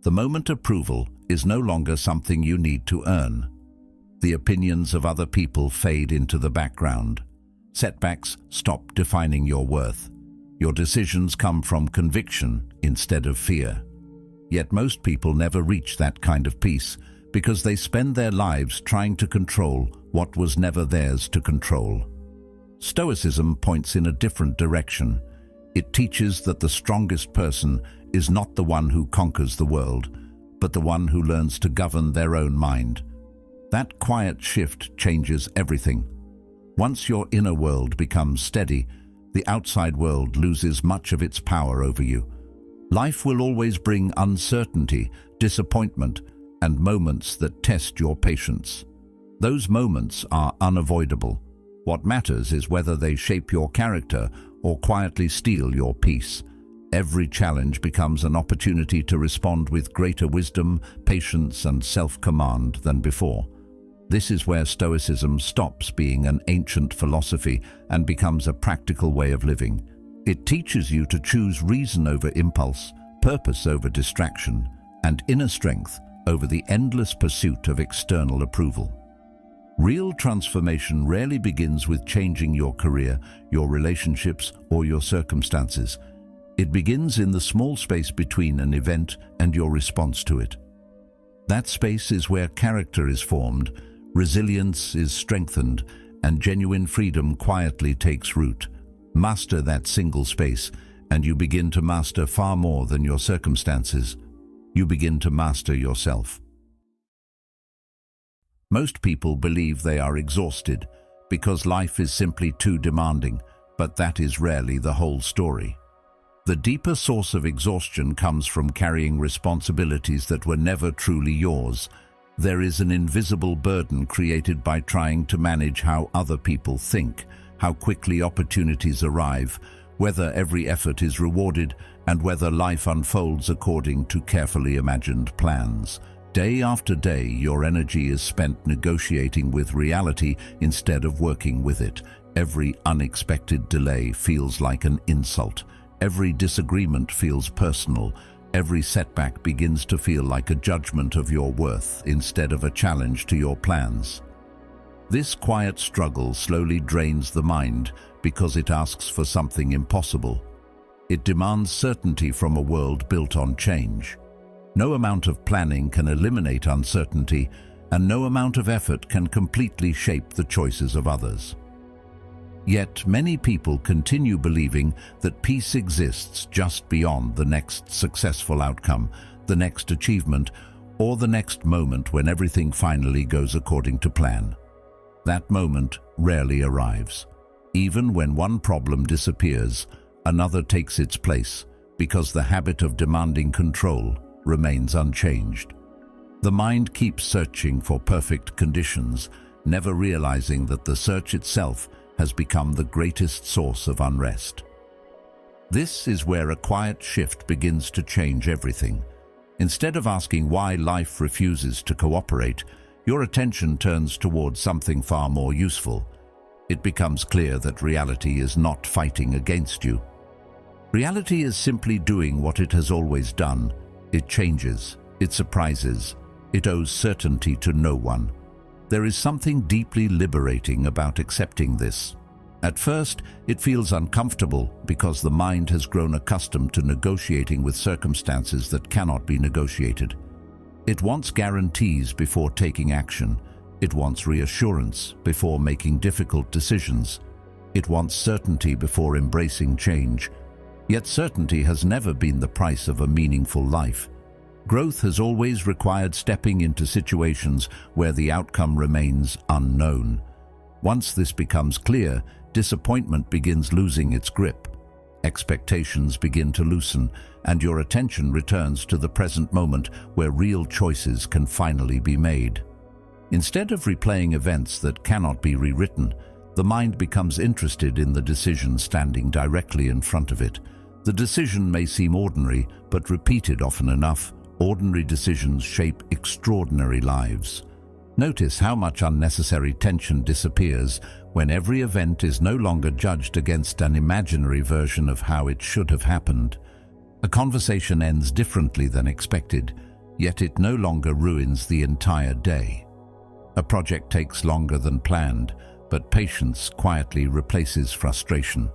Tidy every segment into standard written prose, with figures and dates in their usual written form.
The moment approval is no longer something you need to earn. The opinions of other people fade into the background. Setbacks stop defining your worth. Your decisions come from conviction instead of fear. Yet most people never reach that kind of peace because they spend their lives trying to control what was never theirs to control. Stoicism points in a different direction. It teaches that the strongest person is not the one who conquers the world, but the one who learns to govern their own mind. That quiet shift changes everything. Once your inner world becomes steady, the outside world loses much of its power over you. Life will always bring uncertainty, disappointment, and moments that test your patience. Those moments are unavoidable. What matters is whether they shape your character or quietly steal your peace. Every challenge becomes an opportunity to respond with greater wisdom, patience, and self-command than before. This is where Stoicism stops being an ancient philosophy and becomes a practical way of living. It teaches you to choose reason over impulse, purpose over distraction, and inner strength over the endless pursuit of external approval. Real transformation rarely begins with changing your career, your relationships, or your circumstances. It begins in the small space between an event and your response to it. That space is where character is formed, resilience is strengthened, and genuine freedom quietly takes root. Master that single space, and you begin to master far more than your circumstances. You begin to master yourself. Most people believe they are exhausted because life is simply too demanding, but that is rarely the whole story. The deeper source of exhaustion comes from carrying responsibilities that were never truly yours. There is an invisible burden created by trying to manage how other people think, how quickly opportunities arrive, whether every effort is rewarded, and whether life unfolds according to carefully imagined plans. Day after day, your energy is spent negotiating with reality instead of working with it. Every unexpected delay feels like an insult. Every disagreement feels personal. Every setback begins to feel like a judgment of your worth instead of a challenge to your plans. This quiet struggle slowly drains the mind because it asks for something impossible. It demands certainty from a world built on change. No amount of planning can eliminate uncertainty, and no amount of effort can completely shape the choices of others. Yet many people continue believing that peace exists just beyond the next successful outcome, the next achievement, or the next moment when everything finally goes according to plan. That moment rarely arrives. Even when one problem disappears, another takes its place, because the habit of demanding control remains unchanged. The mind keeps searching for perfect conditions, never realizing that the search itself has become the greatest source of unrest. This is where a quiet shift begins to change everything. Instead of asking why life refuses to cooperate, your attention turns towards something far more useful. It becomes clear that reality is not fighting against you. Reality is simply doing what it has always done. It changes, it surprises, it owes certainty to no one. There is something deeply liberating about accepting this. At first, it feels uncomfortable because the mind has grown accustomed to negotiating with circumstances that cannot be negotiated. It wants guarantees before taking action. It wants reassurance before making difficult decisions. It wants certainty before embracing change. Yet certainty has never been the price of a meaningful life. Growth has always required stepping into situations where the outcome remains unknown. Once this becomes clear, disappointment begins losing its grip. Expectations begin to loosen, and your attention returns to the present moment where real choices can finally be made. Instead of replaying events that cannot be rewritten, the mind becomes interested in the decision standing directly in front of it. The decision may seem ordinary, but repeated often enough, ordinary decisions shape extraordinary lives. Notice how much unnecessary tension disappears when every event is no longer judged against an imaginary version of how it should have happened. A conversation ends differently than expected. yet it no longer ruins the entire day. A project takes longer than planned, but patience quietly replaces frustration.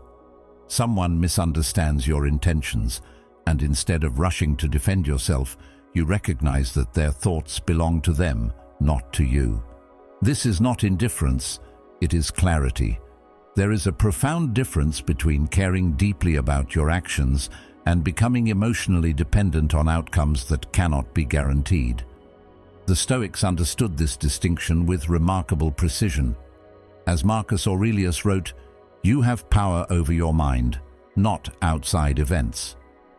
Someone misunderstands your intentions, and instead of rushing to defend yourself, you recognize that their thoughts belong to them, not to you. This is not indifference, it is clarity. There is a profound difference between caring deeply about your actions and becoming emotionally dependent on outcomes that cannot be guaranteed. The Stoics understood this distinction with remarkable precision. As Marcus Aurelius wrote, "You have power over your mind, not outside events."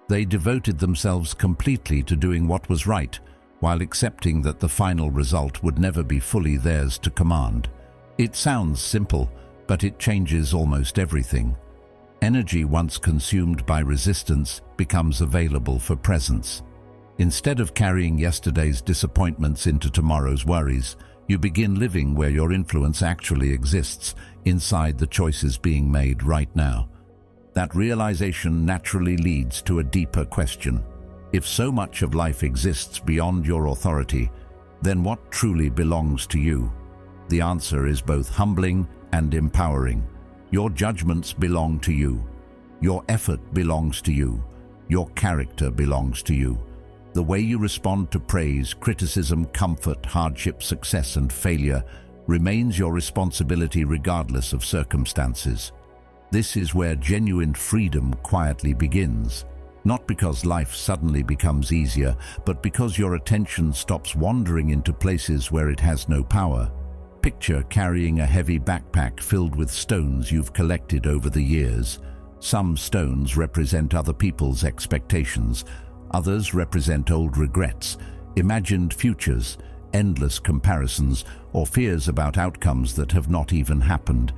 They devoted themselves completely to doing what was right, while accepting that the final result would never be fully theirs to command. It sounds simple, but it changes almost everything. Energy once consumed by resistance becomes available for presence. Instead of carrying yesterday's disappointments into tomorrow's worries, you begin living where your influence actually exists, inside the choices being made right now. That realization naturally leads to a deeper question. If so much of life exists beyond your authority, then what truly belongs to you? The answer is both humbling and empowering. Your judgments belong to you. Your effort belongs to you. Your character belongs to you. The way you respond to praise, criticism, comfort, hardship, success, and failure remains your responsibility regardless of circumstances. This is where genuine freedom quietly begins. Not because life suddenly becomes easier, but because your attention stops wandering into places where it has no power. Picture carrying a heavy backpack filled with stones you've collected over the years. Some stones represent other people's expectations. Others represent old regrets, imagined futures, endless comparisons, or fears about outcomes that have not even happened.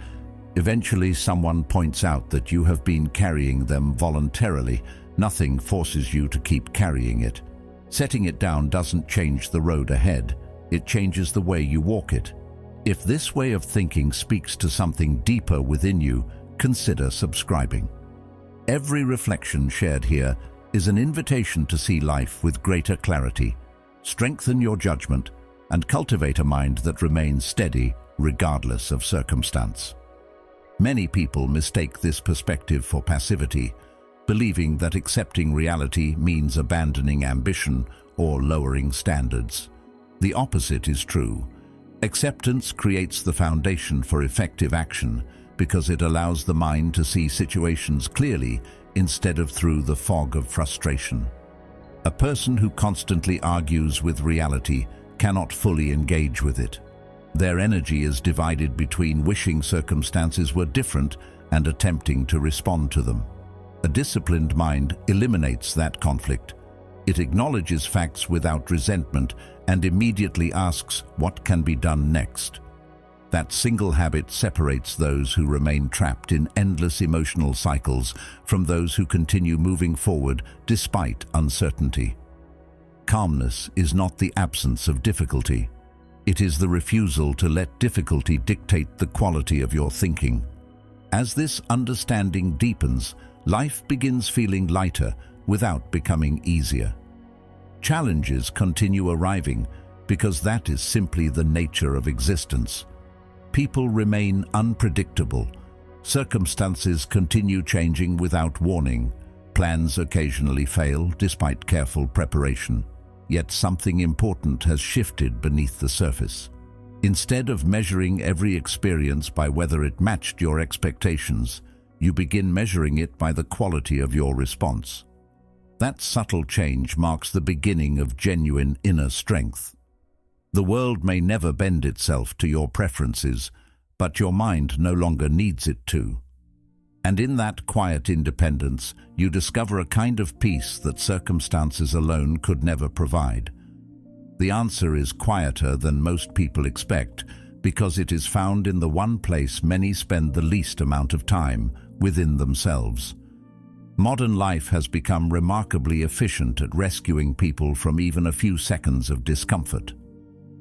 Eventually, someone points out that you have been carrying them voluntarily. Nothing forces you to keep carrying it. Setting it down doesn't change the road ahead. It changes the way you walk it. If this way of thinking speaks to something deeper within you, consider subscribing. Every reflection shared here is an invitation to see life with greater clarity, strengthen your judgment, and cultivate a mind that remains steady regardless of circumstance. Many people mistake this perspective for passivity, believing that accepting reality means abandoning ambition or lowering standards. The opposite is true. Acceptance creates the foundation for effective action because it allows the mind to see situations clearly instead of through the fog of frustration. A person who constantly argues with reality cannot fully engage with it. Their energy is divided between wishing circumstances were different and attempting to respond to them. A disciplined mind eliminates that conflict. It acknowledges facts without resentment and immediately asks what can be done next. That single habit separates those who remain trapped in endless emotional cycles from those who continue moving forward despite uncertainty. Calmness is not the absence of difficulty. It is the refusal to let difficulty dictate the quality of your thinking. As this understanding deepens, life begins feeling lighter without becoming easier. Challenges continue arriving because that is simply the nature of existence. People remain unpredictable. Circumstances continue changing without warning. Plans occasionally fail despite careful preparation. Yet something important has shifted beneath the surface. Instead of measuring every experience by whether it matched your expectations, you begin measuring it by the quality of your response. That subtle change marks the beginning of genuine inner strength. The world may never bend itself to your preferences, but your mind no longer needs it to. And in that quiet independence, you discover a kind of peace that circumstances alone could never provide. The answer is quieter than most people expect, because it is found in the one place many spend the least amount of time, within themselves. Modern life has become remarkably efficient at rescuing people from even a few seconds of discomfort.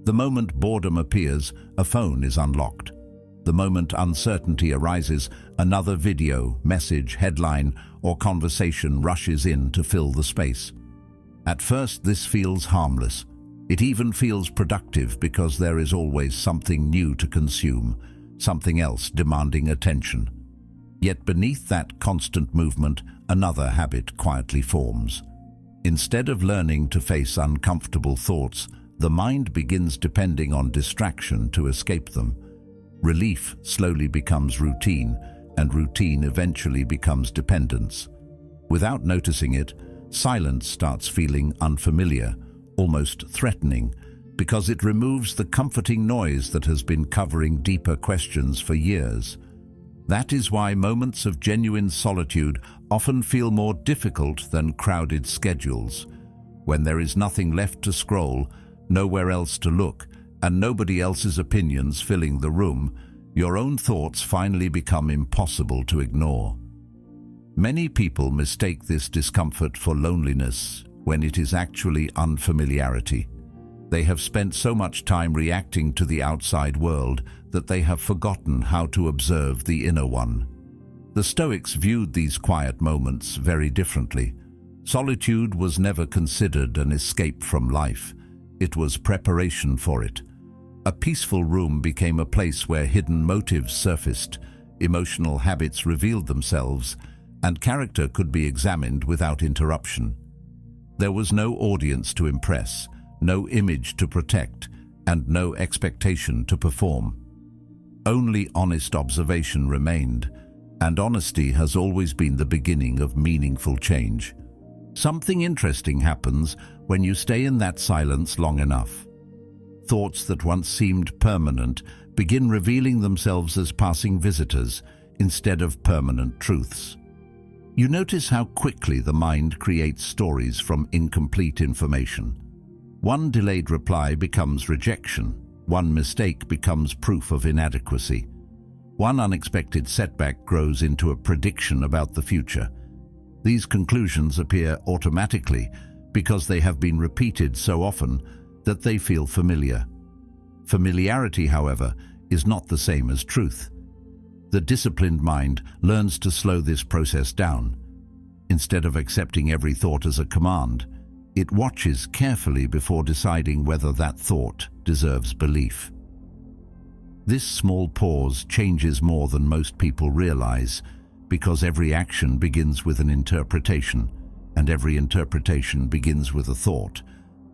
The moment boredom appears, a phone is unlocked. The moment uncertainty arises, another video, message, headline, or conversation rushes in to fill the space. At first, this feels harmless. It even feels productive because there is always something new to consume, something else demanding attention. Yet beneath that constant movement, another habit quietly forms. Instead of learning to face uncomfortable thoughts, the mind begins depending on distraction to escape them. Relief slowly becomes routine, and routine eventually becomes dependence. Without noticing it, silence starts feeling unfamiliar, almost threatening, because it removes the comforting noise that has been covering deeper questions for years. That is why moments of genuine solitude often feel more difficult than crowded schedules. When there is nothing left to scroll, nowhere else to look, and nobody else's opinions filling the room, your own thoughts finally become impossible to ignore. Many people mistake this discomfort for loneliness when it is actually unfamiliarity. They have spent so much time reacting to the outside world that they have forgotten how to observe the inner one. The Stoics viewed these quiet moments very differently. Solitude was never considered an escape from life. It was preparation for it. A peaceful room became a place where hidden motives surfaced, emotional habits revealed themselves, and character could be examined without interruption. There was no audience to impress, no image to protect, and no expectation to perform. Only honest observation remained, and honesty has always been the beginning of meaningful change. Something interesting happens when you stay in that silence long enough. Thoughts that once seemed permanent begin revealing themselves as passing visitors instead of permanent truths. You notice how quickly the mind creates stories from incomplete information. One delayed reply becomes rejection. One mistake becomes proof of inadequacy. One unexpected setback grows into a prediction about the future. These conclusions appear automatically because they have been repeated so often that they feel familiar. Familiarity, however, is not the same as truth. The disciplined mind learns to slow this process down. Instead of accepting every thought as a command, it watches carefully before deciding whether that thought deserves belief. This small pause changes more than most people realize, because every action begins with an interpretation, and every interpretation begins with a thought.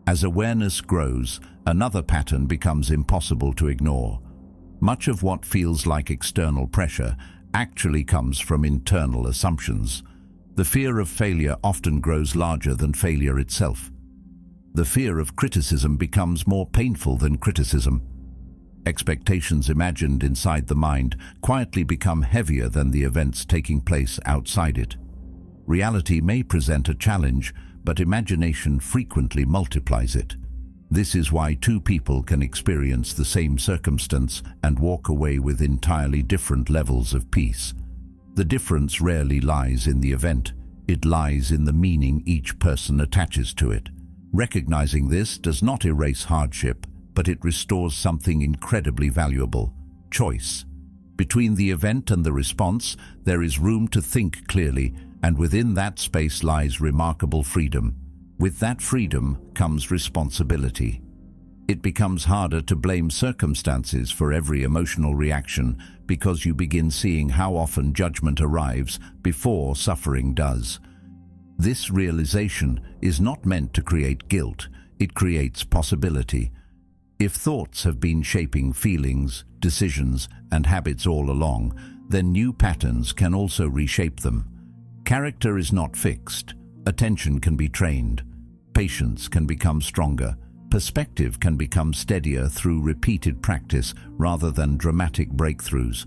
As awareness grows, another pattern becomes impossible to ignore. Much of what feels like external pressure actually comes from internal assumptions. The fear of failure often grows larger than failure itself. The fear of criticism becomes more painful than criticism. Expectations imagined inside the mind quietly become heavier than the events taking place outside it. Reality may present a challenge, but imagination frequently multiplies it. This is why two people can experience the same circumstance and walk away with entirely different levels of peace. The difference rarely lies in the event. It lies in the meaning each person attaches to it. Recognizing this does not erase hardship, but it restores something incredibly valuable: choice. Between the event and the response, there is room to think clearly, and within that space lies remarkable freedom. With that freedom comes responsibility. It becomes harder to blame circumstances for every emotional reaction because you begin seeing how often judgment arrives before suffering does. This realization is not meant to create guilt, it creates possibility. If thoughts have been shaping feelings, decisions, and habits all along, then new patterns can also reshape them. Character is not fixed. Attention can be trained. Patience can become stronger. Perspective can become steadier through repeated practice rather than dramatic breakthroughs.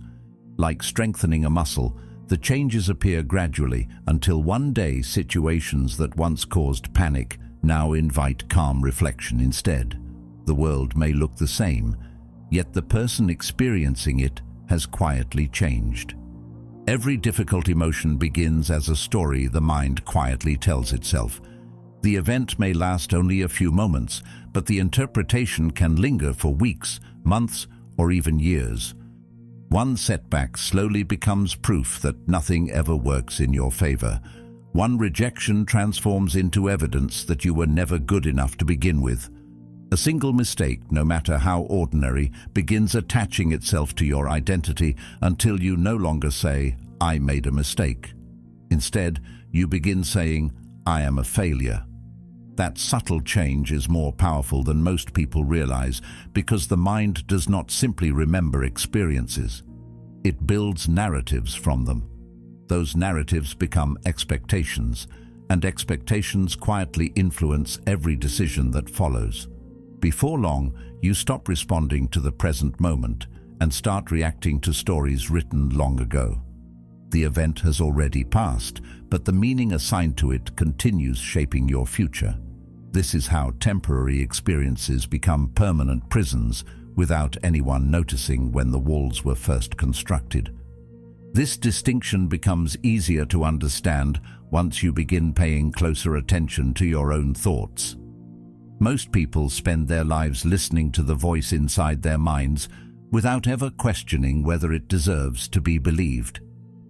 Like strengthening a muscle, the changes appear gradually until one day situations that once caused panic now invite calm reflection instead. The world may look the same, yet the person experiencing it has quietly changed. Every difficult emotion begins as a story the mind quietly tells itself. The event may last only a few moments, but the interpretation can linger for weeks, months, or even years. One setback slowly becomes proof that nothing ever works in your favor. One rejection transforms into evidence that you were never good enough to begin with. A single mistake, no matter how ordinary, begins attaching itself to your identity until you no longer say, "I made a mistake." Instead, you begin saying, "I am a failure." That subtle change is more powerful than most people realize because the mind does not simply remember experiences. It builds narratives from them. Those narratives become expectations, and expectations quietly influence every decision that follows. Before long, you stop responding to the present moment and start reacting to stories written long ago. The event has already passed, but the meaning assigned to it continues shaping your future. This is how temporary experiences become permanent prisons without anyone noticing when the walls were first constructed. This distinction becomes easier to understand once you begin paying closer attention to your own thoughts. Most people spend their lives listening to the voice inside their minds without ever questioning whether it deserves to be believed.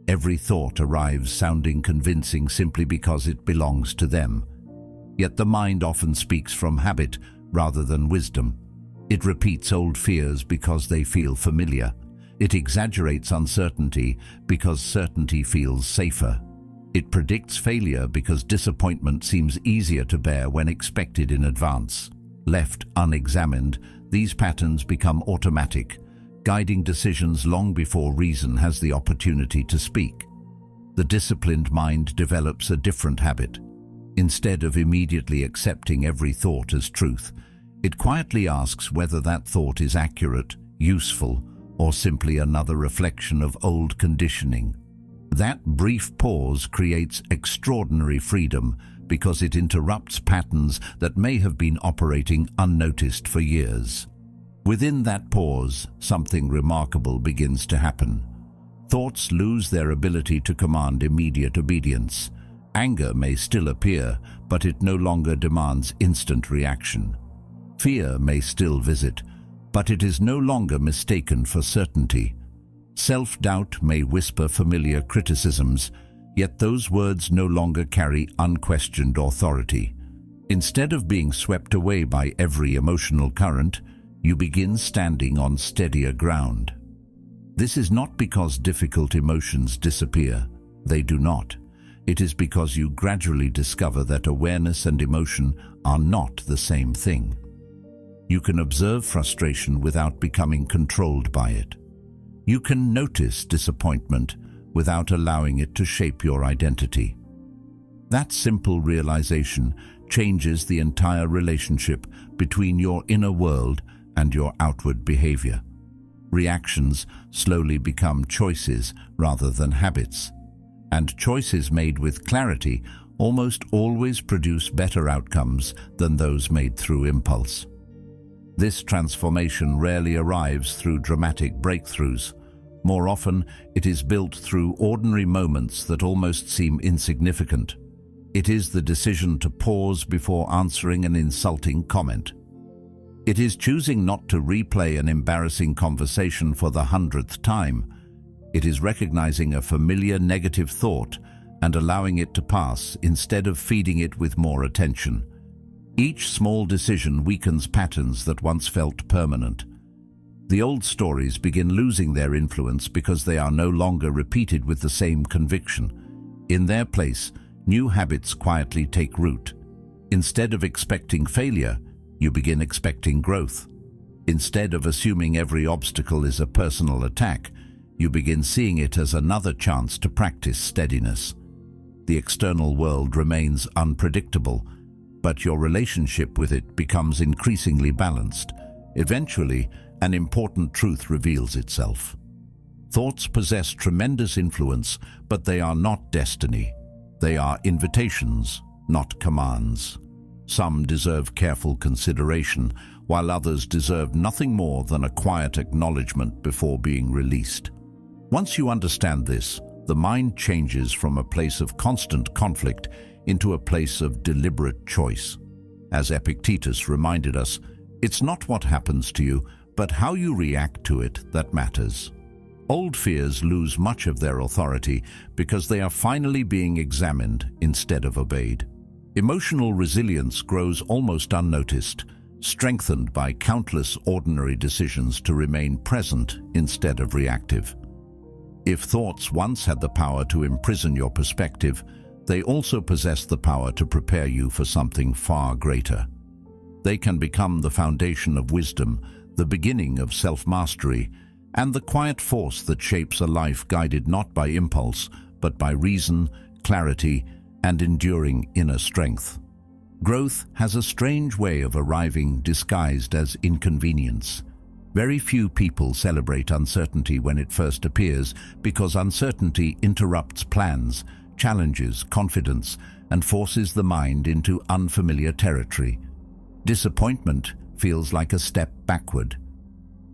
Every thought arrives sounding convincing simply because it belongs to them. Yet the mind often speaks from habit rather than wisdom. It repeats old fears because they feel familiar. It exaggerates uncertainty because certainty feels safer. It predicts failure because disappointment seems easier to bear when expected in advance. Left unexamined, these patterns become automatic, guiding decisions long before reason has the opportunity to speak. The disciplined mind develops a different habit. Instead of immediately accepting every thought as truth, it quietly asks whether that thought is accurate, useful, or simply another reflection of old conditioning. That brief pause creates extraordinary freedom because it interrupts patterns that may have been operating unnoticed for years. Within that pause, something remarkable begins to happen. Thoughts lose their ability to command immediate obedience. Anger may still appear, but it no longer demands instant reaction. Fear may still visit, but it is no longer mistaken for certainty. Self-doubt may whisper familiar criticisms, yet those words no longer carry unquestioned authority. Instead of being swept away by every emotional current, you begin standing on steadier ground. This is not because difficult emotions disappear. They do not. It is because you gradually discover that awareness and emotion are not the same thing. You can observe frustration without becoming controlled by it. You can notice disappointment without allowing it to shape your identity. That simple realization changes the entire relationship between your inner world and your outward behavior. Reactions slowly become choices rather than habits, and choices made with clarity almost always produce better outcomes than those made through impulse. This transformation rarely arrives through dramatic breakthroughs. More often, it is built through ordinary moments that almost seem insignificant. It is the decision to pause before answering an insulting comment. It is choosing not to replay an embarrassing conversation for the 100th time. It is recognizing a familiar negative thought and allowing it to pass instead of feeding it with more attention. Each small decision weakens patterns that once felt permanent. The old stories begin losing their influence because they are no longer repeated with the same conviction. In their place, new habits quietly take root. Instead of expecting failure, you begin expecting growth. Instead of assuming every obstacle is a personal attack, you begin seeing it as another chance to practice steadiness. The external world remains unpredictable, but your relationship with it becomes increasingly balanced. Eventually, an important truth reveals itself. Thoughts possess tremendous influence, but they are not destiny. They are invitations, not commands. Some deserve careful consideration, while others deserve nothing more than a quiet acknowledgement before being released. Once you understand this, the mind changes from a place of constant conflict into a place of deliberate choice. As Epictetus reminded us, it's not what happens to you, but how you react to it that matters. Old fears lose much of their authority because they are finally being examined instead of obeyed. Emotional resilience grows almost unnoticed, strengthened by countless ordinary decisions to remain present instead of reactive. If thoughts once had the power to imprison your perspective, they also possess the power to prepare you for something far greater. They can become the foundation of wisdom, the beginning of self-mastery, and the quiet force that shapes a life guided not by impulse, but by reason, clarity, and enduring inner strength. Growth has a strange way of arriving disguised as inconvenience. Very few people celebrate uncertainty when it first appears because uncertainty interrupts plans, challenges confidence, and forces the mind into unfamiliar territory. Disappointment feels like a step backward.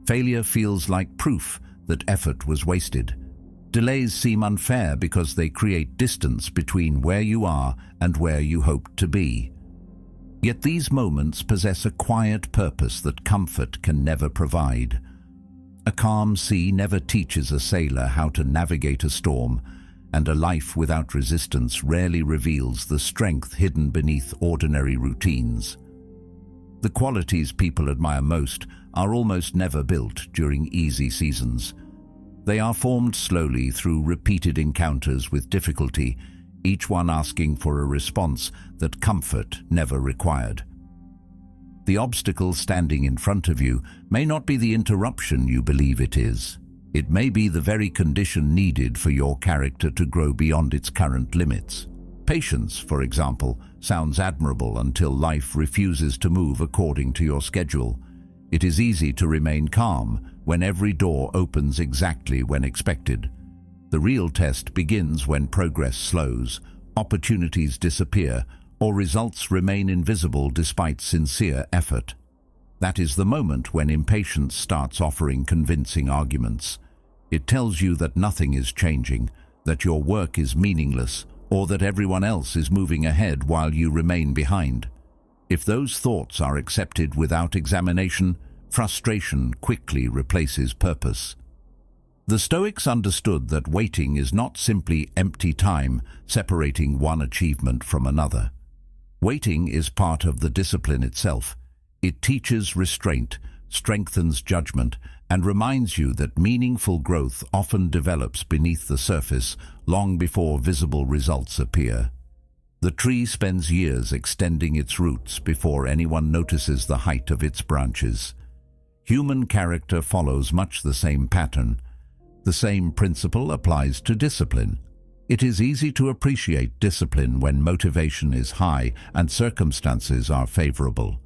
Failure feels like proof that effort was wasted. Delays seem unfair because they create distance between where you are and where you hope to be. Yet these moments possess a quiet purpose that comfort can never provide. A calm sea never teaches a sailor how to navigate a storm, and a life without resistance rarely reveals the strength hidden beneath ordinary routines. The qualities people admire most are almost never built during easy seasons. They are formed slowly through repeated encounters with difficulty, each one asking for a response that comfort never required. The obstacle standing in front of you may not be the interruption you believe it is. It may be the very condition needed for your character to grow beyond its current limits. Patience, for example, sounds admirable until life refuses to move according to your schedule. It is easy to remain calm when every door opens exactly when expected. The real test begins when progress slows, opportunities disappear, or results remain invisible despite sincere effort. That is the moment when impatience starts offering convincing arguments. It tells you that nothing is changing, that your work is meaningless, or that everyone else is moving ahead while you remain behind. If those thoughts are accepted without examination, frustration quickly replaces purpose. The Stoics understood that waiting is not simply empty time separating one achievement from another. Waiting is part of the discipline itself. It teaches restraint, strengthens judgment, and reminds you that meaningful growth often develops beneath the surface long before visible results appear. The tree spends years extending its roots before anyone notices the height of its branches. Human character follows much the same pattern. The same principle applies to discipline. It is easy to appreciate discipline when motivation is high and circumstances are favorable.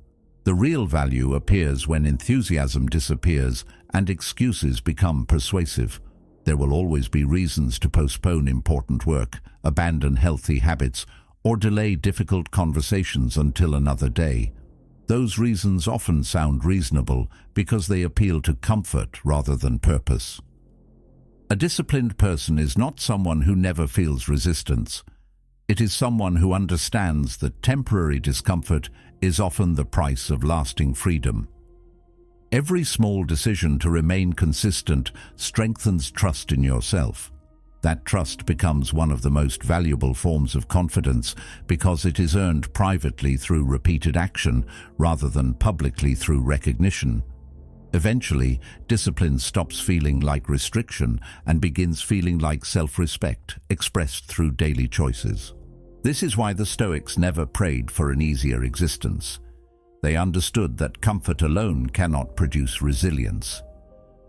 The real value appears when enthusiasm disappears and excuses become persuasive. There will always be reasons to postpone important work, abandon healthy habits, or delay difficult conversations until another day. Those reasons often sound reasonable because they appeal to comfort rather than purpose. A disciplined person is not someone who never feels resistance. It is someone who understands that temporary discomfort is often the price of lasting freedom. Every small decision to remain consistent strengthens trust in yourself. That trust becomes one of the most valuable forms of confidence because it is earned privately through repeated action rather than publicly through recognition. Eventually, discipline stops feeling like restriction and begins feeling like self-respect expressed through daily choices. This is why the Stoics never prayed for an easier existence. They understood that comfort alone cannot produce resilience.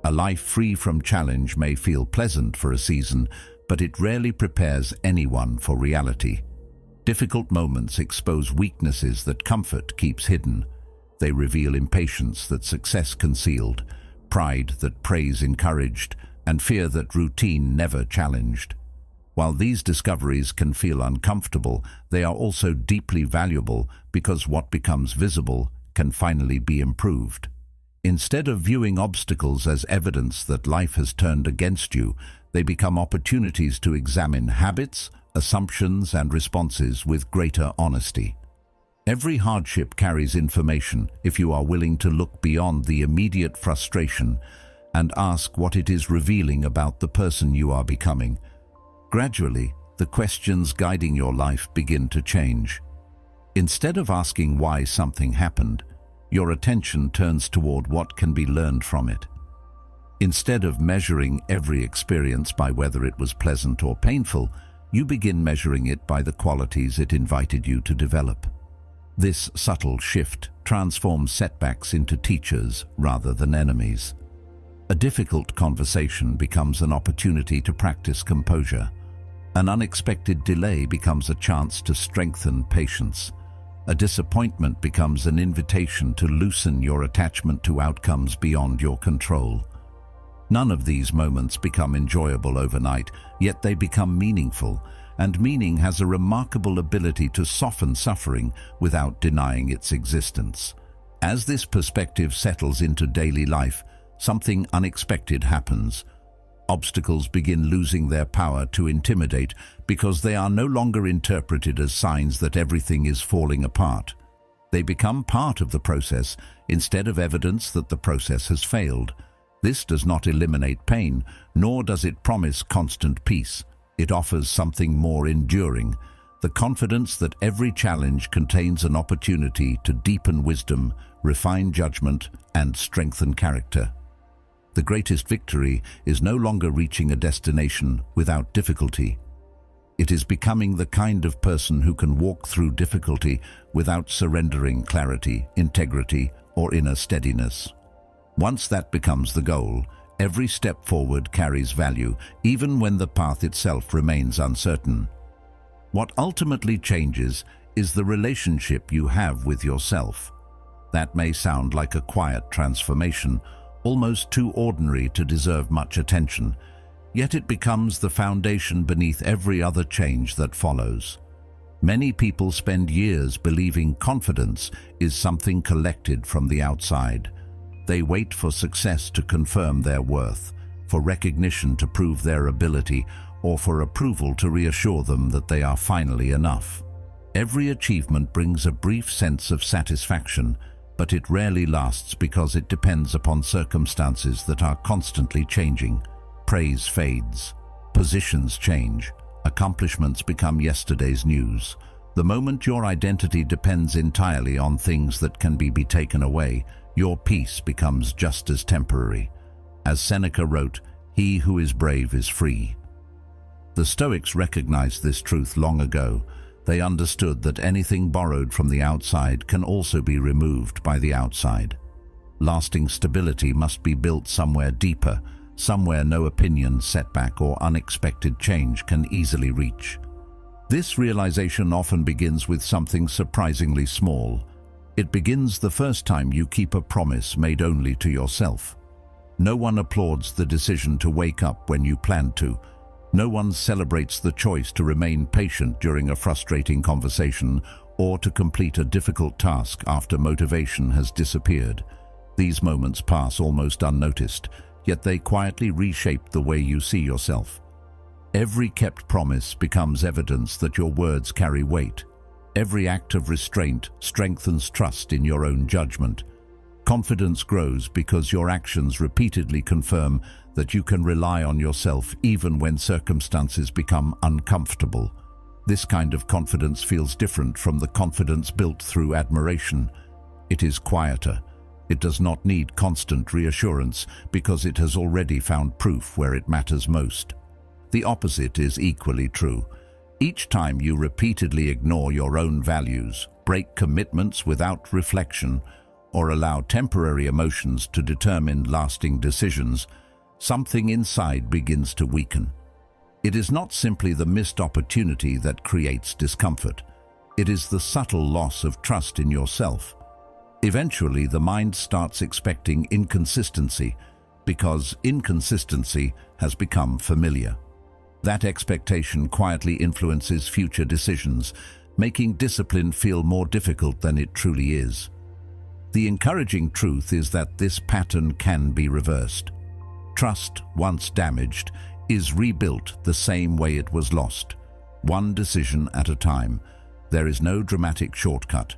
A life free from challenge may feel pleasant for a season, but it rarely prepares anyone for reality. Difficult moments expose weaknesses that comfort keeps hidden. They reveal impatience that success concealed, pride that praise encouraged, and fear that routine never challenged. While these discoveries can feel uncomfortable, they are also deeply valuable because what becomes visible can finally be improved. Instead of viewing obstacles as evidence that life has turned against you, they become opportunities to examine habits, assumptions, and responses with greater honesty. Every hardship carries information if you are willing to look beyond the immediate frustration and ask what it is revealing about the person you are becoming. Gradually, the questions guiding your life begin to change. Instead of asking why something happened, your attention turns toward what can be learned from it. Instead of measuring every experience by whether it was pleasant or painful, you begin measuring it by the qualities it invited you to develop. This subtle shift transforms setbacks into teachers rather than enemies. A difficult conversation becomes an opportunity to practice composure. An unexpected delay becomes a chance to strengthen patience. A disappointment becomes an invitation to loosen your attachment to outcomes beyond your control. None of these moments become enjoyable overnight, yet they become meaningful, and meaning has a remarkable ability to soften suffering without denying its existence. As this perspective settles into daily life, something unexpected happens. Obstacles begin losing their power to intimidate because they are no longer interpreted as signs that everything is falling apart. They become part of the process instead of evidence that the process has failed. This does not eliminate pain, nor does it promise constant peace. It offers something more enduring, the confidence that every challenge contains an opportunity to deepen wisdom, refine judgment, and strengthen character. The greatest victory is no longer reaching a destination without difficulty. It is becoming the kind of person who can walk through difficulty without surrendering clarity, integrity, or inner steadiness. Once that becomes the goal, every step forward carries value, even when the path itself remains uncertain. What ultimately changes is the relationship you have with yourself. That may sound like a quiet transformation, almost too ordinary to deserve much attention, yet it becomes the foundation beneath every other change that follows. Many people spend years believing confidence is something collected from the outside. They wait for success to confirm their worth, for recognition to prove their ability, or for approval to reassure them that they are finally enough. Every achievement brings a brief sense of satisfaction, but it rarely lasts because it depends upon circumstances that are constantly changing. Praise fades. Positions change. Accomplishments become yesterday's news. The moment your identity depends entirely on things that can be taken away, your peace becomes just as temporary. As Seneca wrote, "He who is brave is free." The Stoics recognized this truth long ago. They understood that anything borrowed from the outside can also be removed by the outside. Lasting stability must be built somewhere deeper, somewhere no opinion, setback, or unexpected change can easily reach. This realization often begins with something surprisingly small. It begins the first time you keep a promise made only to yourself. No one applauds the decision to wake up when you planned to. No one celebrates the choice to remain patient during a frustrating conversation or to complete a difficult task after motivation has disappeared. These moments pass almost unnoticed, yet they quietly reshape the way you see yourself. Every kept promise becomes evidence that your words carry weight. Every act of restraint strengthens trust in your own judgment. Confidence grows because your actions repeatedly confirm that you can rely on yourself even when circumstances become uncomfortable. This kind of confidence feels different from the confidence built through admiration. It is quieter. It does not need constant reassurance because it has already found proof where it matters most. The opposite is equally true. Each time you repeatedly ignore your own values, break commitments without reflection, or allow temporary emotions to determine lasting decisions, something inside begins to weaken. It is not simply the missed opportunity that creates discomfort. It is the subtle loss of trust in yourself. Eventually, the mind starts expecting inconsistency because inconsistency has become familiar. That expectation quietly influences future decisions, making discipline feel more difficult than it truly is. The encouraging truth is that this pattern can be reversed. Trust, once damaged, is rebuilt the same way it was lost, one decision at a time. There is no dramatic shortcut.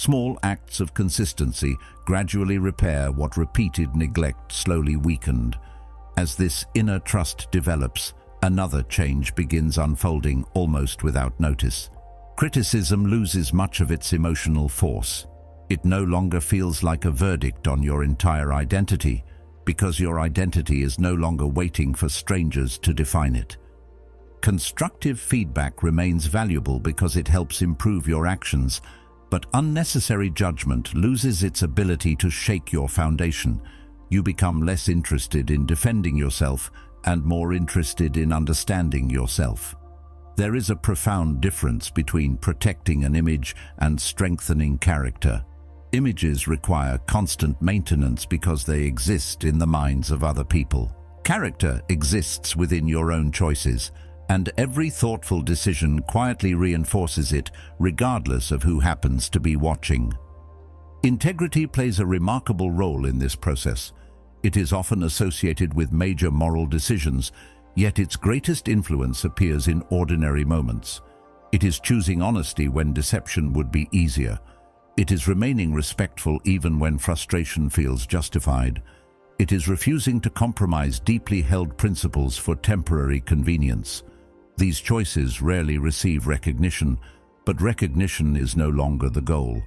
Small acts of consistency gradually repair what repeated neglect slowly weakened. As this inner trust develops, another change begins unfolding almost without notice. Criticism loses much of its emotional force. It no longer feels like a verdict on your entire identity, because your identity is no longer waiting for strangers to define it. Constructive feedback remains valuable because it helps improve your actions, but unnecessary judgment loses its ability to shake your foundation. You become less interested in defending yourself and more interested in understanding yourself. There is a profound difference between protecting an image and strengthening character. Images require constant maintenance because they exist in the minds of other people. Character exists within your own choices, and every thoughtful decision quietly reinforces it, regardless of who happens to be watching. Integrity plays a remarkable role in this process. It is often associated with major moral decisions, yet its greatest influence appears in ordinary moments. It is choosing honesty when deception would be easier. It is remaining respectful even when frustration feels justified. It is refusing to compromise deeply held principles for temporary convenience. These choices rarely receive recognition, but recognition is no longer the goal.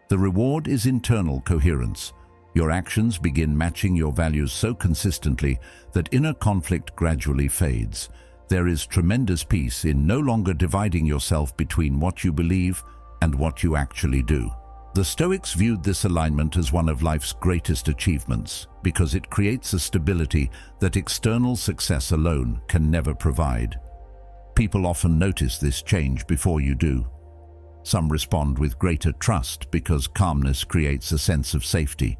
The reward is internal coherence. Your actions begin matching your values so consistently that inner conflict gradually fades. There is tremendous peace in no longer dividing yourself between what you believe and what you actually do. The Stoics viewed this alignment as one of life's greatest achievements because it creates a stability that external success alone can never provide. People often notice this change before you do. Some respond with greater trust because calmness creates a sense of safety.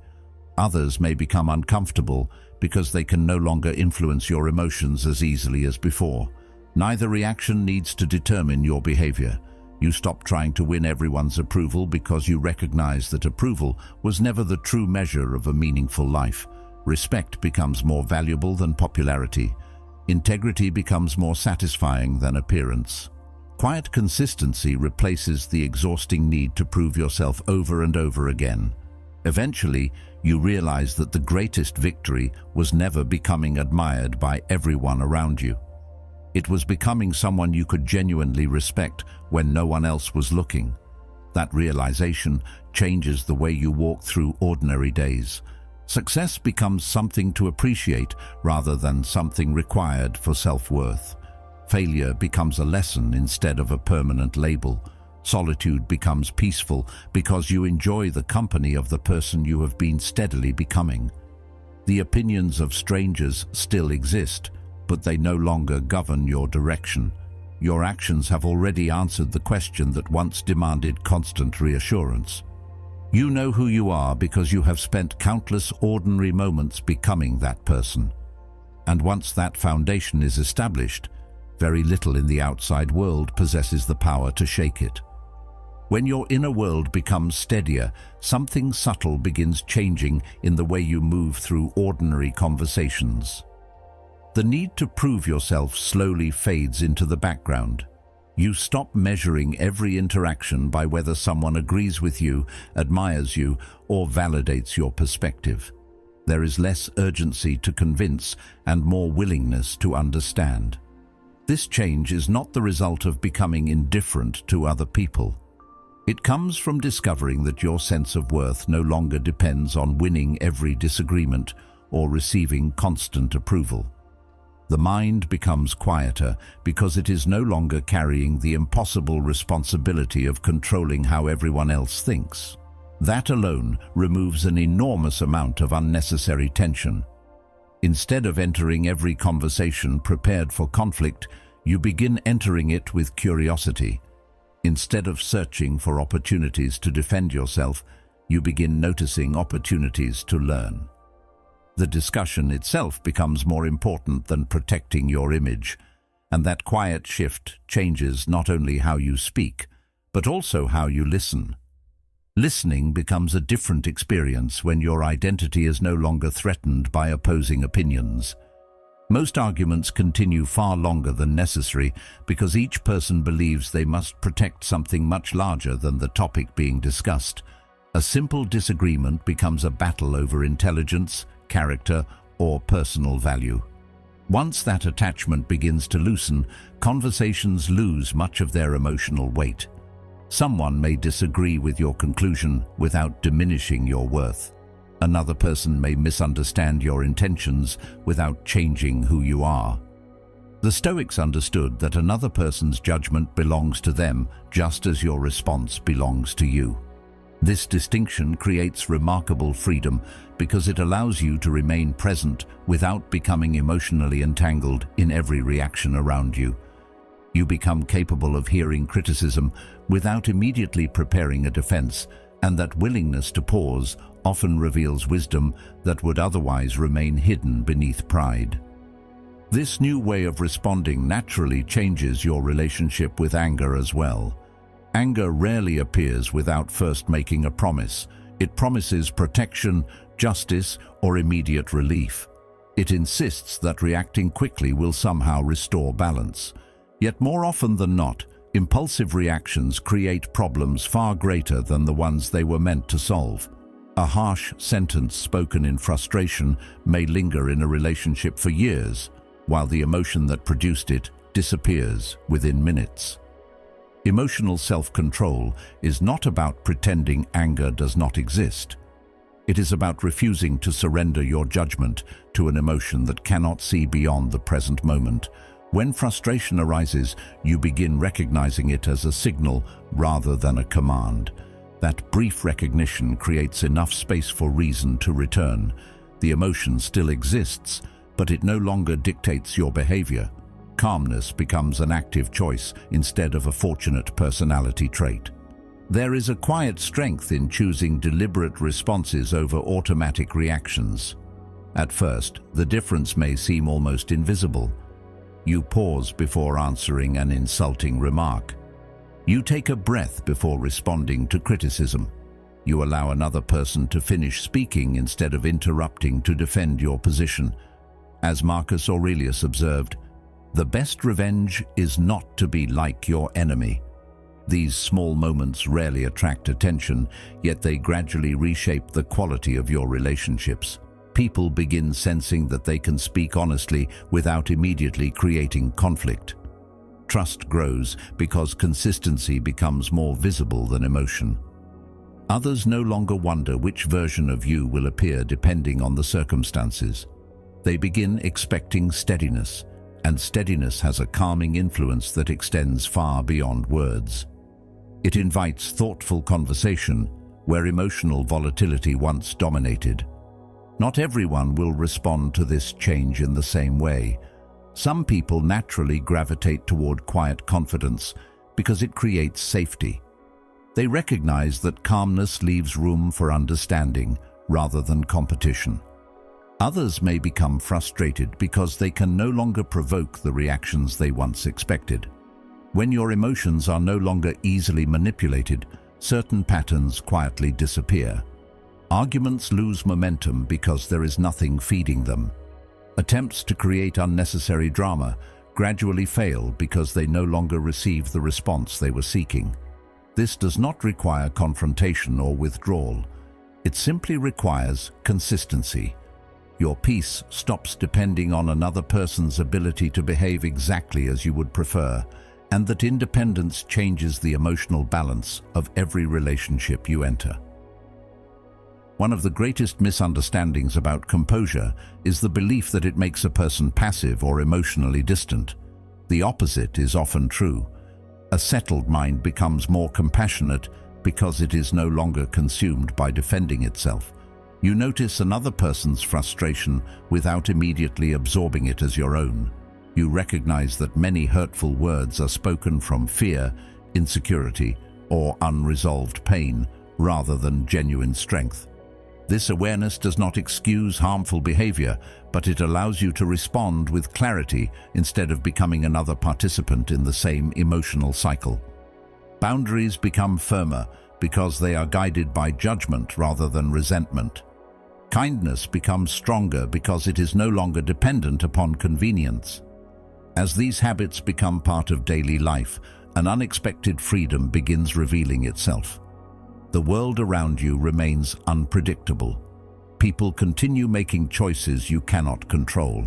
Others may become uncomfortable because they can no longer influence your emotions as easily as before. Neither reaction needs to determine your behavior. You stop trying to win everyone's approval because you recognize that approval was never the true measure of a meaningful life. Respect becomes more valuable than popularity. Integrity becomes more satisfying than appearance. Quiet consistency replaces the exhausting need to prove yourself over and over again. Eventually, you realize that the greatest victory was never becoming admired by everyone around you. It was becoming someone you could genuinely respect when no one else was looking. That realization changes the way you walk through ordinary days. Success becomes something to appreciate rather than something required for self-worth. Failure becomes a lesson instead of a permanent label. Solitude becomes peaceful because you enjoy the company of the person you have been steadily becoming. The opinions of strangers still exist, but they no longer govern your direction. Your actions have already answered the question that once demanded constant reassurance. You know who you are because you have spent countless ordinary moments becoming that person. And once that foundation is established, very little in the outside world possesses the power to shake it. When your inner world becomes steadier, something subtle begins changing in the way you move through ordinary conversations. The need to prove yourself slowly fades into the background. You stop measuring every interaction by whether someone agrees with you, admires you, or validates your perspective. There is less urgency to convince and more willingness to understand. This change is not the result of becoming indifferent to other people. It comes from discovering that your sense of worth no longer depends on winning every disagreement or receiving constant approval. The mind becomes quieter because it is no longer carrying the impossible responsibility of controlling how everyone else thinks. That alone removes an enormous amount of unnecessary tension. Instead of entering every conversation prepared for conflict, you begin entering it with curiosity. Instead of searching for opportunities to defend yourself, you begin noticing opportunities to learn. The discussion itself becomes more important than protecting your image, and that quiet shift changes not only how you speak, but also how you listen. Listening becomes a different experience when your identity is no longer threatened by opposing opinions. Most arguments continue far longer than necessary because each person believes they must protect something much larger than the topic being discussed. A simple disagreement becomes a battle over intelligence, character, or personal value. Once that attachment begins to loosen, conversations lose much of their emotional weight. Someone may disagree with your conclusion without diminishing your worth. Another person may misunderstand your intentions without changing who you are. The Stoics understood that another person's judgment belongs to them just as your response belongs to you. This distinction creates remarkable freedom because it allows you to remain present without becoming emotionally entangled in every reaction around you. You become capable of hearing criticism without immediately preparing a defense, and that willingness to pause often reveals wisdom that would otherwise remain hidden beneath pride. This new way of responding naturally changes your relationship with anger as well. Anger rarely appears without first making a promise. It promises protection, justice, or immediate relief. It insists that reacting quickly will somehow restore balance. Yet more often than not, impulsive reactions create problems far greater than the ones they were meant to solve. A harsh sentence spoken in frustration may linger in a relationship for years, while the emotion that produced it disappears within minutes. Emotional self-control is not about pretending anger does not exist. It is about refusing to surrender your judgment to an emotion that cannot see beyond the present moment. When frustration arises, you begin recognizing it as a signal rather than a command. That brief recognition creates enough space for reason to return. The emotion still exists, but it no longer dictates your behavior. Calmness becomes an active choice instead of a fortunate personality trait. There is a quiet strength in choosing deliberate responses over automatic reactions. At first, the difference may seem almost invisible. You pause before answering an insulting remark. You take a breath before responding to criticism. You allow another person to finish speaking instead of interrupting to defend your position. As Marcus Aurelius observed, "The best revenge is not to be like your enemy." These small moments rarely attract attention, yet they gradually reshape the quality of your relationships. People begin sensing that they can speak honestly without immediately creating conflict. Trust grows because consistency becomes more visible than emotion. Others no longer wonder which version of you will appear depending on the circumstances. They begin expecting steadiness, and steadiness has a calming influence that extends far beyond words. It invites thoughtful conversation where emotional volatility once dominated. Not everyone will respond to this change in the same way. Some people naturally gravitate toward quiet confidence because it creates safety. They recognize that calmness leaves room for understanding rather than competition. Others may become frustrated because they can no longer provoke the reactions they once expected. When your emotions are no longer easily manipulated, certain patterns quietly disappear. Arguments lose momentum because there is nothing feeding them. Attempts to create unnecessary drama gradually fail because they no longer receive the response they were seeking. This does not require confrontation or withdrawal. It simply requires consistency. Your peace stops depending on another person's ability to behave exactly as you would prefer, and that independence changes the emotional balance of every relationship you enter. One of the greatest misunderstandings about composure is the belief that it makes a person passive or emotionally distant. The opposite is often true. A settled mind becomes more compassionate because it is no longer consumed by defending itself. You notice another person's frustration without immediately absorbing it as your own. You recognize that many hurtful words are spoken from fear, insecurity, or unresolved pain rather than genuine strength. This awareness does not excuse harmful behavior, but it allows you to respond with clarity instead of becoming another participant in the same emotional cycle. Boundaries become firmer because they are guided by judgment rather than resentment. Kindness becomes stronger because it is no longer dependent upon convenience. As these habits become part of daily life, an unexpected freedom begins revealing itself. the world around you remains unpredictable. People continue making choices you cannot control.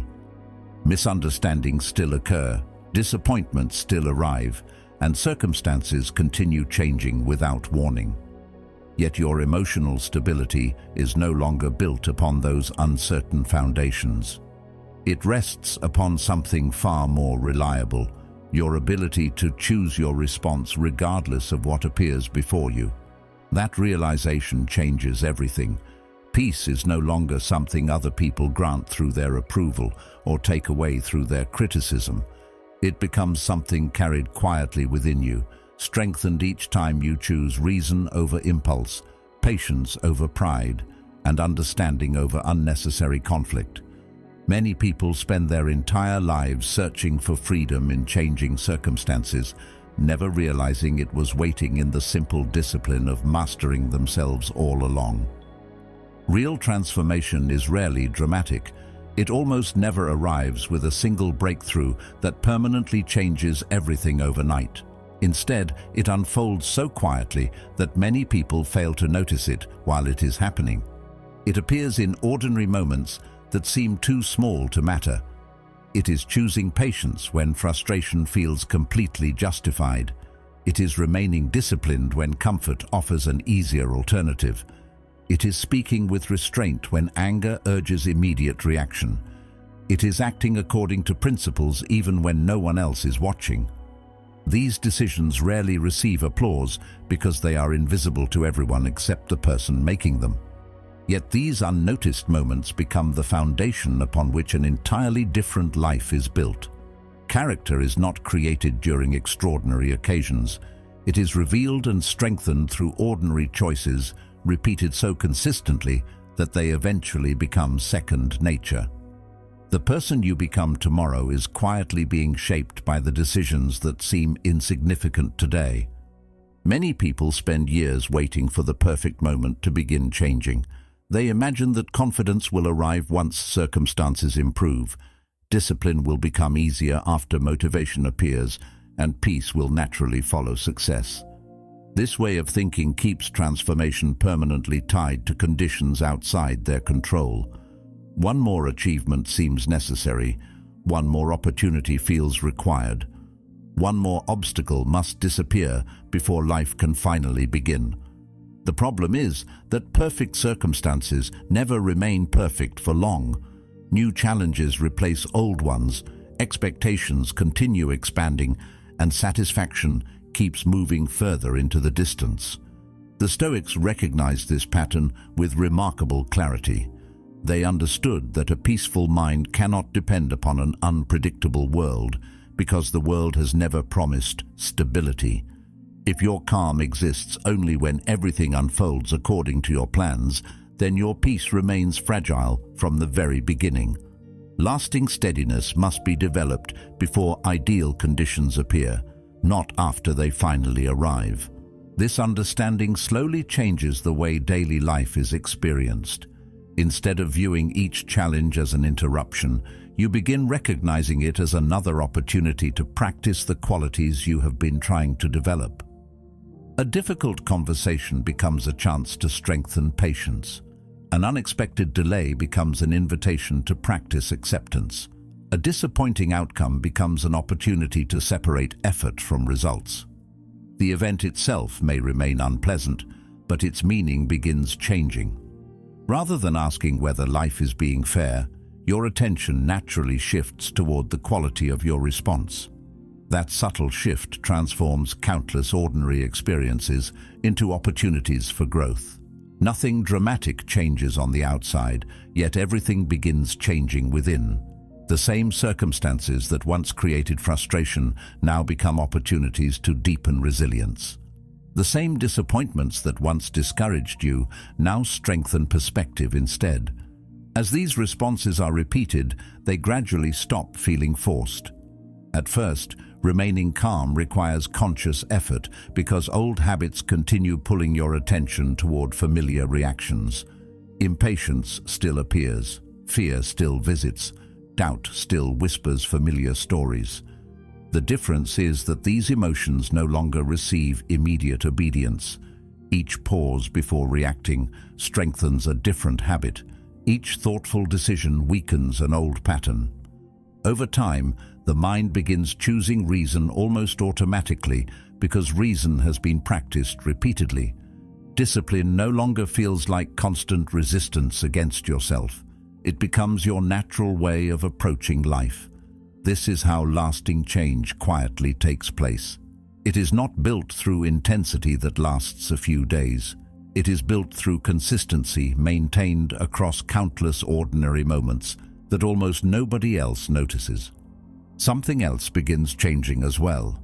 Misunderstandings still occur, disappointments still arrive, and circumstances continue changing without warning. Yet your emotional stability is no longer built upon those uncertain foundations. It rests upon something far more reliable, your ability to choose your response regardless of what appears before you. That realization changes everything. Peace is no longer something other people grant through their approval or take away through their criticism. It becomes something carried quietly within you, strengthened each time you choose reason over impulse, patience over pride, and understanding over unnecessary conflict. Many people spend their entire lives searching for freedom in changing circumstances, never realizing it was waiting in the simple discipline of mastering themselves all along. Real transformation is rarely dramatic. It almost never arrives with a single breakthrough that permanently changes everything overnight. Instead, it unfolds so quietly that many people fail to notice it while it is happening. It appears in ordinary moments that seem too small to matter. It is choosing patience when frustration feels completely justified. It is remaining disciplined when comfort offers an easier alternative. It is speaking with restraint when anger urges immediate reaction. It is acting according to principles even when no one else is watching. These decisions rarely receive applause because they are invisible to everyone except the person making them. Yet these unnoticed moments become the foundation upon which an entirely different life is built. Character is not created during extraordinary occasions. It is revealed and strengthened through ordinary choices, repeated so consistently that they eventually become second nature. The person you become tomorrow is quietly being shaped by the decisions that seem insignificant today. Many people spend years waiting for the perfect moment to begin changing. They imagine that confidence will arrive once circumstances improve, discipline will become easier after motivation appears, and peace will naturally follow success. This way of thinking keeps transformation permanently tied to conditions outside their control. One more achievement seems necessary, one more opportunity feels required. One more obstacle must disappear before life can finally begin. The problem is that perfect circumstances never remain perfect for long. New challenges replace old ones, expectations continue expanding, and satisfaction keeps moving further into the distance. The Stoics recognized this pattern with remarkable clarity. They understood that a peaceful mind cannot depend upon an unpredictable world because the world has never promised stability. If your calm exists only when everything unfolds according to your plans, then your peace remains fragile from the very beginning. Lasting steadiness must be developed before ideal conditions appear, not after they finally arrive. This understanding slowly changes the way daily life is experienced. Instead of viewing each challenge as an interruption, you begin recognizing it as another opportunity to practice the qualities you have been trying to develop. A difficult conversation becomes a chance to strengthen patience. An unexpected delay becomes an invitation to practice acceptance. A disappointing outcome becomes an opportunity to separate effort from results. The event itself may remain unpleasant, but its meaning begins changing. Rather than asking whether life is being fair, your attention naturally shifts toward the quality of your response. That subtle shift transforms countless ordinary experiences into opportunities for growth. Nothing dramatic changes on the outside, yet everything begins changing within. The same circumstances that once created frustration now become opportunities to deepen resilience. The same disappointments that once discouraged you now strengthen perspective instead. As these responses are repeated, they gradually stop feeling forced. At first, remaining calm requires conscious effort because old habits continue pulling your attention toward familiar reactions. Impatience still appears, fear still visits, doubt still whispers familiar stories. The difference is that these emotions no longer receive immediate obedience. Each pause before reacting strengthens a different habit. Each thoughtful decision weakens an old pattern. Over time, the mind begins choosing reason almost automatically because reason has been practiced repeatedly. Discipline no longer feels like constant resistance against yourself. It becomes your natural way of approaching life. This is how lasting change quietly takes place. It is not built through intensity that lasts a few days. It is built through consistency maintained across countless ordinary moments that almost nobody else notices. Something else begins changing as well.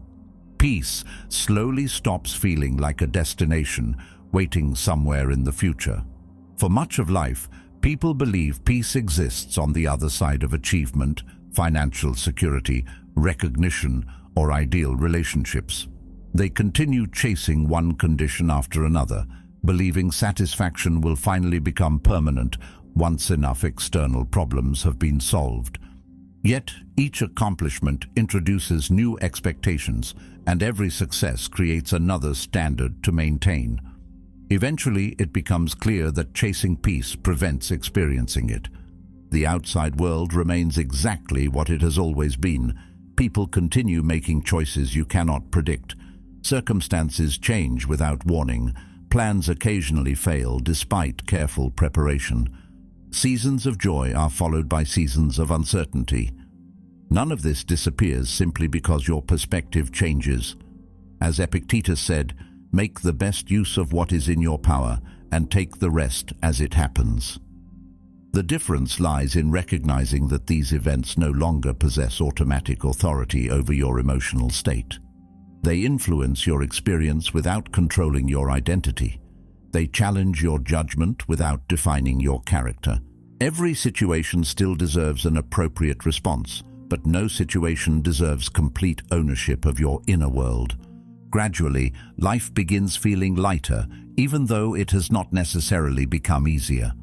Peace slowly stops feeling like a destination waiting somewhere in the future. For much of life, people believe peace exists on the other side of achievement, financial security, recognition, or ideal relationships. They continue chasing one condition after another, believing satisfaction will finally become permanent once enough external problems have been solved. Yet, each accomplishment introduces new expectations, and every success creates another standard to maintain. Eventually, it becomes clear that chasing peace prevents experiencing it. The outside world remains exactly what it has always been. People continue making choices you cannot predict. Circumstances change without warning. Plans occasionally fail despite careful preparation. Seasons of joy are followed by seasons of uncertainty. None of this disappears simply because your perspective changes. As Epictetus said, make the best use of what is in your power and take the rest as it happens. The difference lies in recognizing that these events no longer possess automatic authority over your emotional state. They influence your experience without controlling your identity. They challenge your judgment without defining your character. Every situation still deserves an appropriate response, but no situation deserves complete ownership of your inner world. Gradually, life begins feeling lighter, even though it has not necessarily become easier.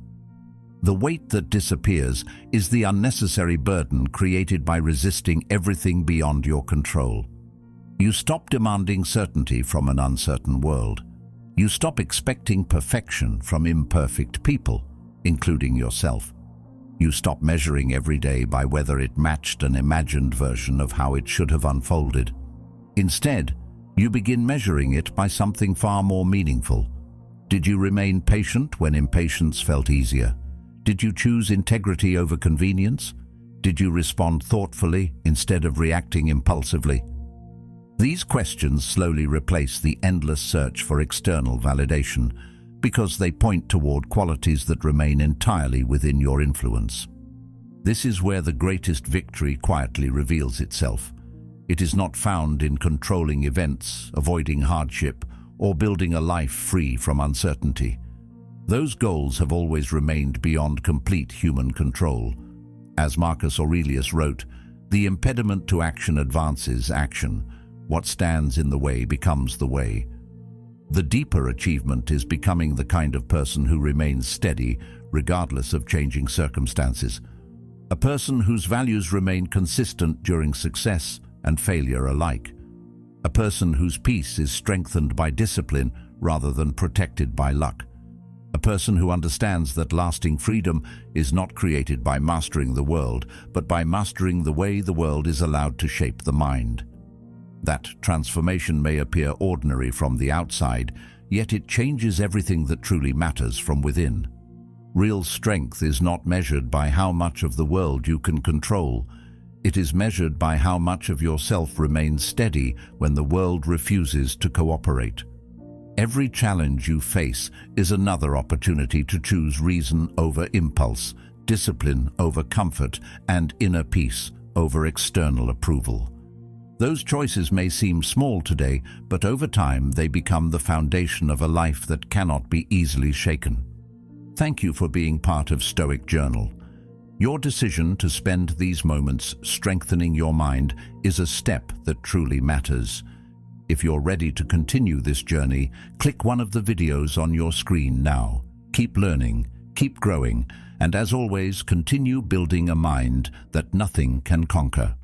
The weight that disappears is the unnecessary burden created by resisting everything beyond your control. You stop demanding certainty from an uncertain world. You stop expecting perfection from imperfect people, including yourself. You stop measuring every day by whether it matched an imagined version of how it should have unfolded. Instead, you begin measuring it by something far more meaningful. Did you remain patient when impatience felt easier? Did you choose integrity over convenience? Did you respond thoughtfully instead of reacting impulsively? These questions slowly replace the endless search for external validation because they point toward qualities that remain entirely within your influence. This is where the greatest victory quietly reveals itself. It is not found in controlling events, avoiding hardship, or building a life free from uncertainty. Those goals have always remained beyond complete human control. As Marcus Aurelius wrote, "The impediment to action advances action. What stands in the way becomes the way." The deeper achievement is becoming the kind of person who remains steady regardless of changing circumstances. A person whose values remain consistent during success and failure alike. A person whose peace is strengthened by discipline rather than protected by luck. A person who understands that lasting freedom is not created by mastering the world, but by mastering the way the world is allowed to shape the mind. That transformation may appear ordinary from the outside, yet it changes everything that truly matters from within. Real strength is not measured by how much of the world you can control. It is measured by how much of yourself remains steady when the world refuses to cooperate. Every challenge you face is another opportunity to choose reason over impulse, discipline over comfort, and inner peace over external approval. Those choices may seem small today, but over time they become the foundation of a life that cannot be easily shaken. Thank you for being part of Stoic Journal. Your decision to spend these moments strengthening your mind is a step that truly matters. If you're ready to continue this journey, click one of the videos on your screen now. Keep learning, keep growing, and as always, continue building a mind that nothing can conquer.